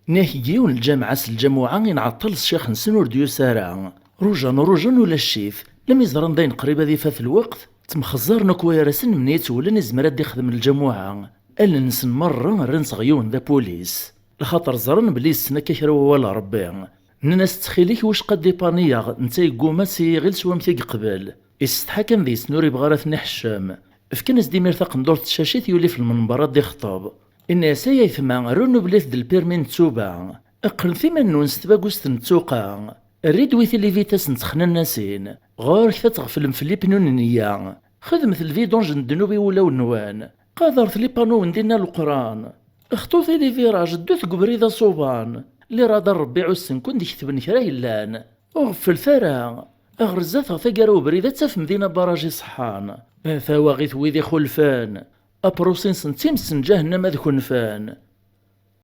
ناهيون الجامعة الجموعة نعطل الشيخ نسنور ديوسارا روجان ولا الشيف لم يزرن داين قريبة ذي فات الوقت تمخزر نكويا راسن منيت ولا نزمرات دي خدم الجموعة ألا نسن مرة رنس غيون ذا بوليس لخاطر زرن بلي السنة كيكرا ولا ربي الناس تخيليك واش قد ديبانيا نتا يقوما سي غير سوام تيق قبل يستحكم ذي سنوري بغارثني حشام فكنس ديمير ثاق ندور الشاشيت يولي في المنبرات دي خطاب الناس يثما رونو بليث البيرمي نتوبا اقل ثيما نونس تباقوست نتوقا الريد ويث اللي فيتاس نتخنا الناسين غار كثا تغفلم في اللي بنونيا خدمت الفيدونج ندنوبي ولا ونوان قادرت لي بانو ندينا القران اختوثي لي فيراج دوث قبريضة صوبان اللي راه ربي عسن كون ديك تبن كرا يلان اغفل ثرا اغرزات ثقرا وبريدة تاف مدينة براجي صحان ثواغيث ويذي خلفان أبروسين سنتيم سن جهنم ذ كنفان